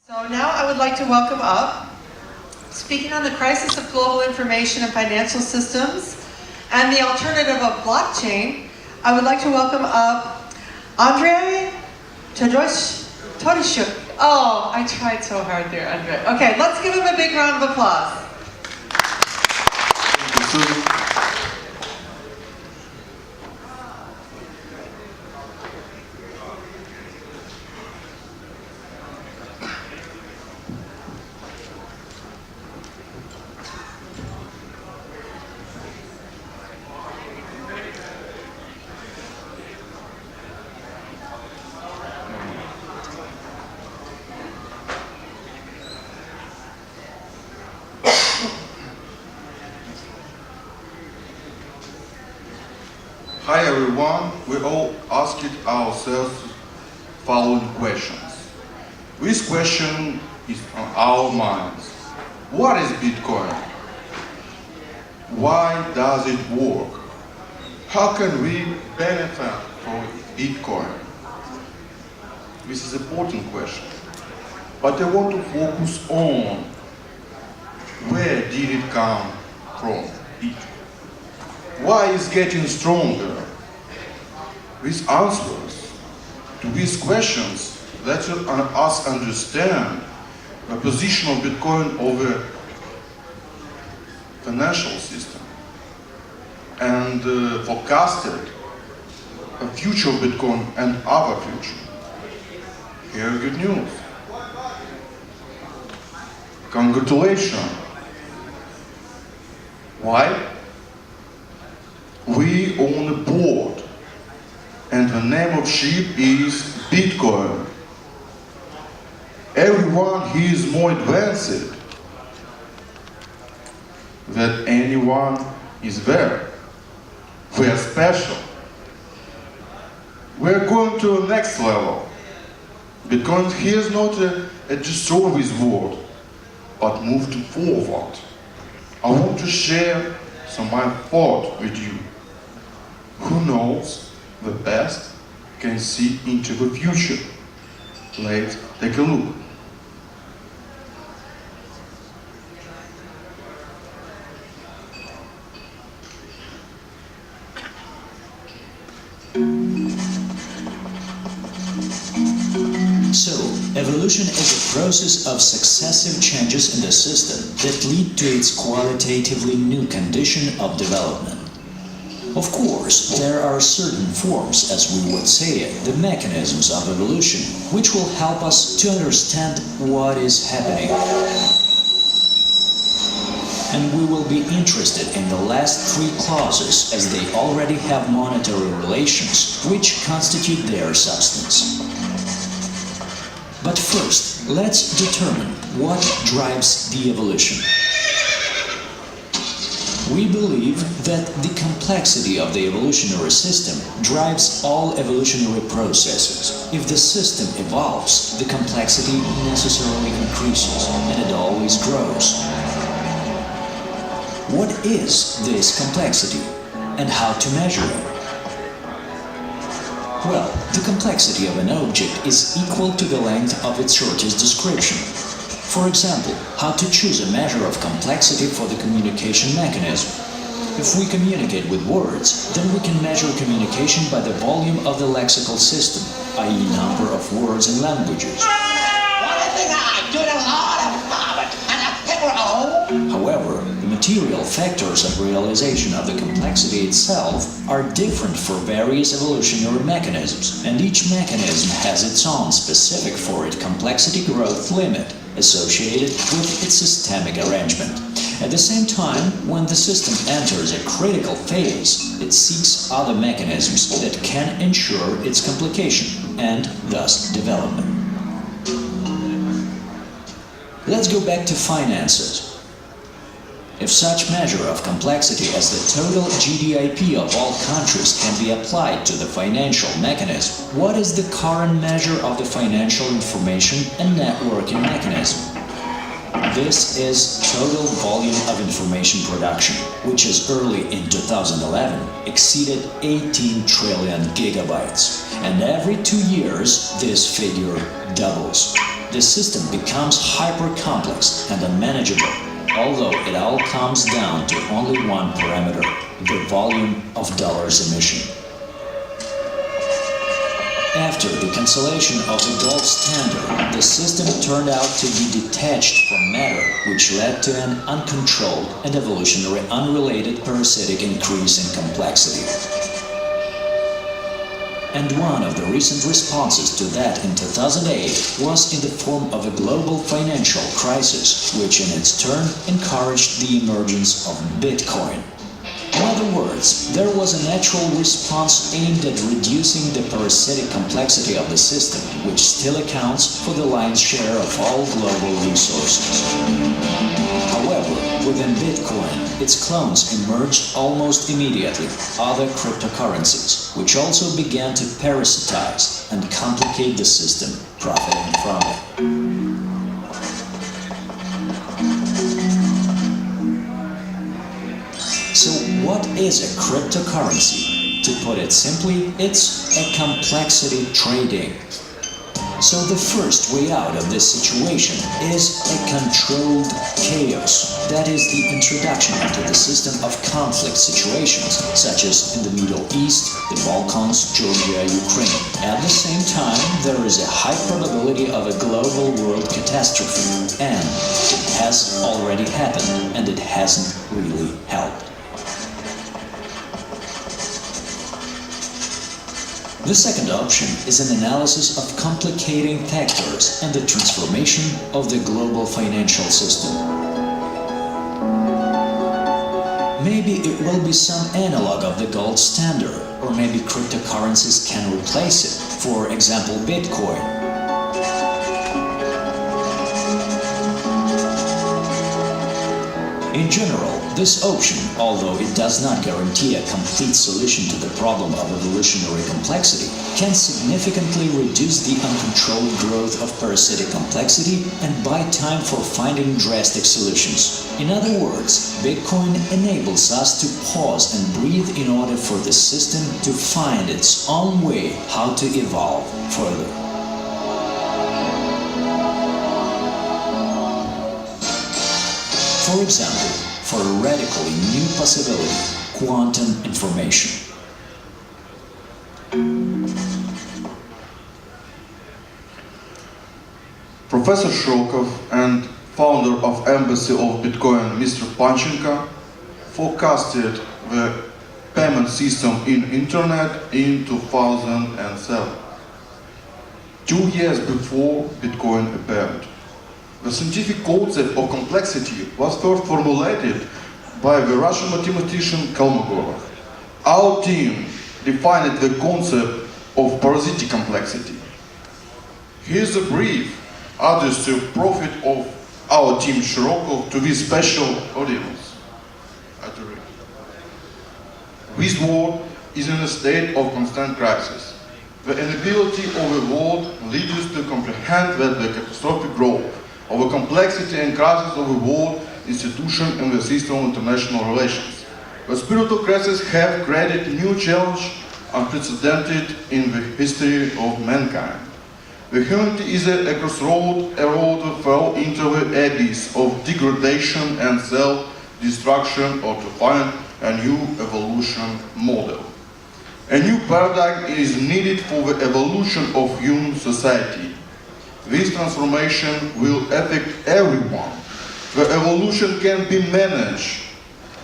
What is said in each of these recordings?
So now I would like to welcome up, speaking on the crisis of global information and financial systems and the alternative of blockchain, I would like to welcome up Andriy Todosiychuk. Oh, I tried so hard there, Andriy. Okay, let's give him a big round of applause. Thank you, Susan. Hi everyone, we all asked ourselves following questions. This question is on our minds. What is Bitcoin? Why does it work? How can we benefit from Bitcoin? This is an important question. But I want to focus on where did it come from? Why is it getting stronger? These answers to these questions let us understand the position of Bitcoin over financial system and forecasted a future of Bitcoin and our future. Here is good news. Congratulations. Why? We own a board, and the name of ship is Bitcoin. Everyone here is more advanced than anyone is there. We are special. We are going to the next level. Bitcoin here is not a destroy this world, but move to forward. I want to share some of my thought with you. Who knows the best can see into the future. Let's take a look. So, evolution is a process of successive changes in the system that lead to its qualitatively new condition of development. Of course, there are certain forms, as we would say it, the mechanisms of evolution, which will help us to understand what is happening. And we will be interested in the last three clauses, as they already have monetary relations, which constitute their substance. But first, let's determine what drives the evolution. We believe that the complexity of the evolutionary system drives all evolutionary processes. If the system evolves, the complexity necessarily increases, and it always grows. What is this complexity, and how to measure it? Well, the complexity of an object is equal to the length of its shortest description. For example, how to choose a measure of complexity for the communication mechanism. If we communicate with words, then we can measure communication by the volume of the lexical system, i.e. number of words and languages. However, the material factors of realization of the complexity itself are different for various evolutionary mechanisms, and each mechanism has its own specific for it complexity growth limit associated with its systemic arrangement. At the same time, when the system enters a critical phase, it seeks other mechanisms that can ensure its complication and thus development. Let's go back to finances. If such measure of complexity as the total GDP of all countries can be applied to the financial mechanism, what is the current measure of the financial information and networking mechanism? This is total volume of information production, which as early in 2011 exceeded 18 trillion gigabytes, and every 2 years this figure doubles. the system becomes hyper-complex and unmanageable, although it all comes down to only one parameter, the volume of dollars emission. After the cancellation of the gold standard, the system turned out to be detached from matter, which led to an uncontrolled and evolutionary unrelated parasitic increase in complexity. And one of the recent responses to that in 2008 was in the form of a global financial crisis, which in its turn encouraged the emergence of Bitcoin. In other words, there was a natural response aimed at reducing the parasitic complexity of the system, which still accounts for the lion's share of all global resources. However, within Bitcoin, its clones emerged almost immediately, other cryptocurrencies, which also began to parasitize and complicate the system, profiting from it. So what is a cryptocurrency? To put it simply, it's a complexity trading. So the first way out of this situation is a controlled chaos. That is the introduction into the system of conflict situations, such as in the Middle East, the Balkans, Georgia, Ukraine. At the same time, there is a high probability of a global world catastrophe, and it has already happened, and it hasn't really helped. The second option is an analysis of complicating factors and the transformation of the global financial system. Maybe it will be some analog of the gold standard, or maybe cryptocurrencies can replace it, for example Bitcoin. In general, this option, although it does not guarantee a complete solution to the problem of evolutionary complexity, can significantly reduce the uncontrolled growth of parasitic complexity and buy time for finding drastic solutions. In other words, Bitcoin enables us to pause and breathe in order for the system to find its own way how to evolve further. For example, for a radically new possibility, quantum information. Professor Shirokov and founder of Embassy of Bitcoin, Mr. Panchenko, forecasted the payment system in Internet in 2007, 2 years before Bitcoin appeared. The scientific concept of complexity was first formulated by the Russian mathematician Kolmogorov. Our team defined the concept of parasitic complexity. Here's a brief address to profit of our team Shirokov to this special audience. This world is in a state of constant crisis. The inability of the world leads us to comprehend that the catastrophic growth of the complexity and crisis of the world institution and the system of international relations. The spiritual crises have created a new challenge unprecedented in the history of mankind. The humanity is at a crossroad, a road to fall into the abyss of degradation and self-destruction, or to find a new evolution model. A new paradigm is needed for the evolution of human society. This transformation will affect everyone. The evolution can be managed.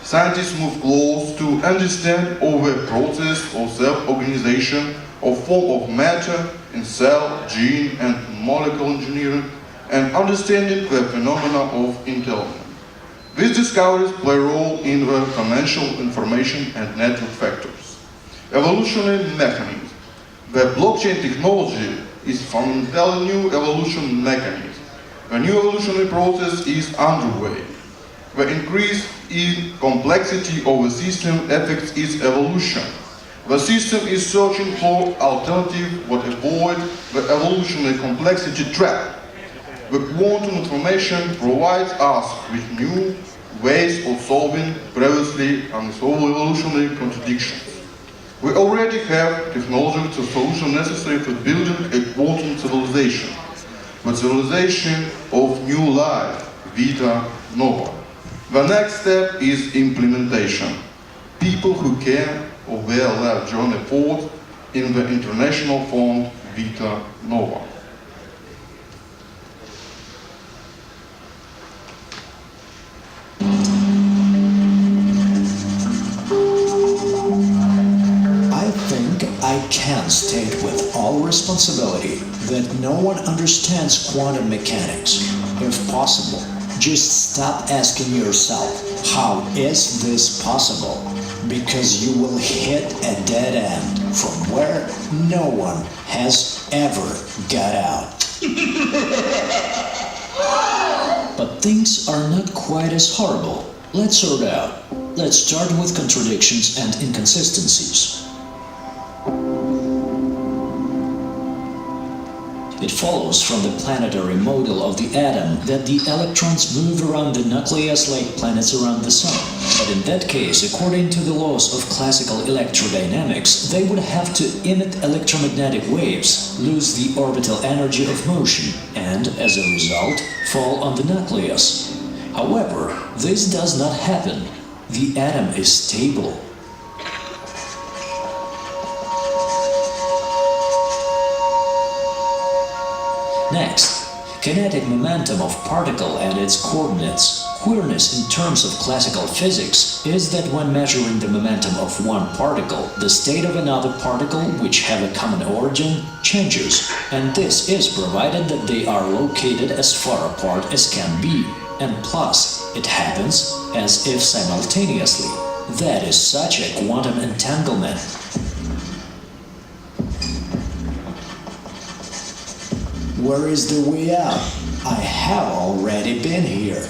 Scientists move close to understand the process of self-organization of form of matter in cell, gene and molecular engineering, and understanding the phenomena of intelligence. These discoveries play a role in the financial information and network factors. Evolutionary mechanisms. The blockchain technology is fundamentally new evolution mechanism. A new evolutionary process is underway. The increase in complexity of the system affects its evolution. The system is searching for alternatives that avoid the evolutionary complexity trap. The quantum information provides us with new ways of solving previously unsolved evolutionary contradictions. We already have technological solutions necessary for building a quantum civilization. materialization of new life, vita nova. The next step is implementation. People who can or will their journey forward in the international font Vita Nova. I think I can state with all responsibility that no one understands quantum mechanics. If possible, just stop asking yourself, how is this possible? Because you will hit a dead end from where no one has ever got out. But things are not quite as horrible. Let's sort out. Let's start with contradictions and inconsistencies. It follows from the planetary model of the atom that the electrons move around the nucleus like planets around the sun. But in that case, according to the laws of classical electrodynamics, they would have to emit electromagnetic waves, lose the orbital energy of motion, and, as a result, fall on the nucleus. However, this does not happen. The atom is stable. Next, kinetic momentum of particle and its coordinates. Queerness in terms of classical physics is that when measuring the momentum of one particle, the state of another particle, which have a common origin, changes, and this is provided that they are located as far apart as can be, and plus, it happens as if simultaneously. That is such a quantum entanglement. Where is the way out? I have already been here.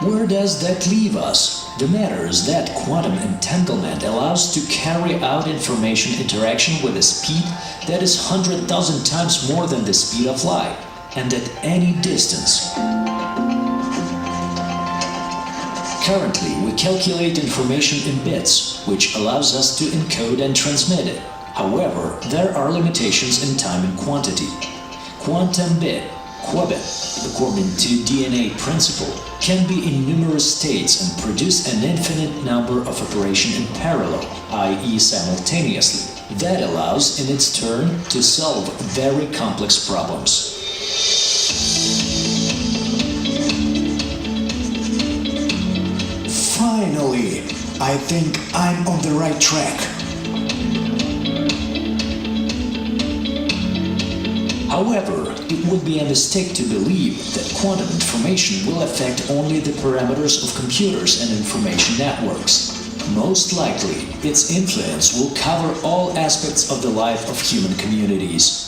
Where does that leave us? The matter is that quantum entanglement allows to carry out information interaction with a speed that is 100,000 times more than the speed of light, and at any distance. Currently, we calculate information in bits, which allows us to encode and transmit it. However, there are limitations in time and quantity. Quantum bit, qubit, according to DNA principle, can be in numerous states and produce an infinite number of operations in parallel, i.e. simultaneously. That allows, in its turn, to solve very complex problems. Finally, I think I'm on the right track. However, it would be a mistake to believe that quantum information will affect only the parameters of computers and information networks. Most likely, its influence will cover all aspects of the life of human communities.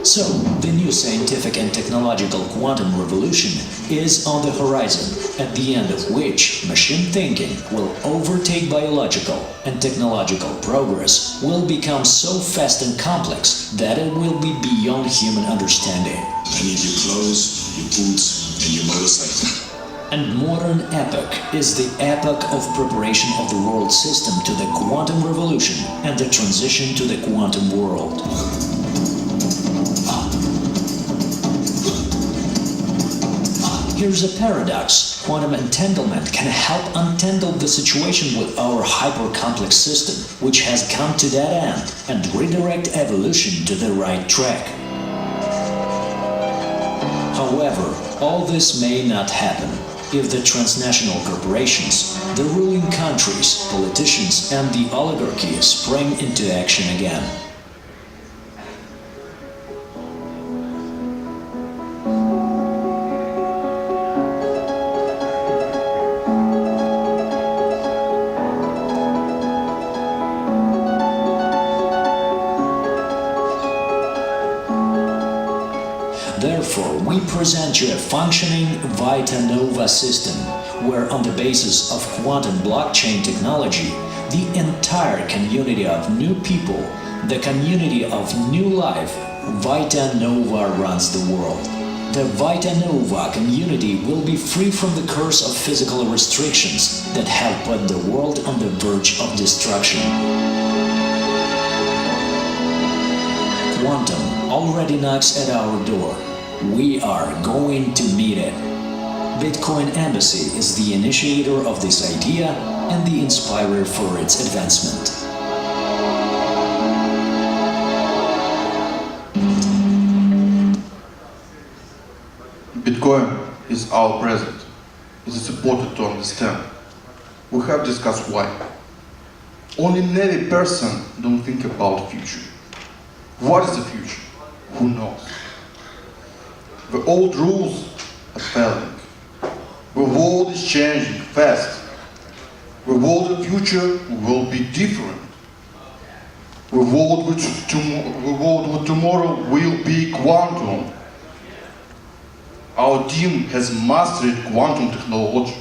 So, the new scientific and technological quantum revolution is on the horizon, at the end of which machine thinking will overtake biological, and technological progress will become so fast and complex that it will be beyond human understanding. I need your clothes, your boots, and your motorcycle. And modern epoch is the epoch of preparation of the world system to the quantum revolution and the transition to the quantum world. Here's a paradox. Quantum entanglement can help untangle the situation with our hyper-complex system, which has come to that end, and redirect evolution to the right track. However, all this may not happen if the transnational corporations, the ruling countries, politicians, and the oligarchy spring into action again. Therefore, we present you a functioning Vita Nova system, where on the basis of quantum blockchain technology, the entire community of new people, the community of new life, Vita Nova runs the world. The Vita Nova community will be free from the curse of physical restrictions that have put the world on the verge of destruction. Quantum already knocks at our door. We are going to meet it. Bitcoin Embassy is the initiator of this idea and the inspirer for its advancement. Bitcoin is our present. It is important to understand. We have discussed why. Only naive person don't think about future. What is the future? Who knows? The old rules are failing. The world is changing fast. The world of future will be different. The world of tomorrow will be quantum. Our team has mastered quantum technology.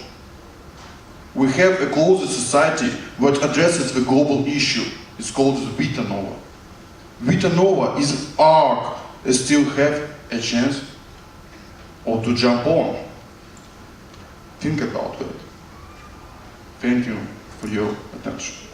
We have a closer society that addresses the global issue. It's called the Vita Nova. Vita Nova is an arc that still have a chance or to jump on. Think about it. Thank you for your attention.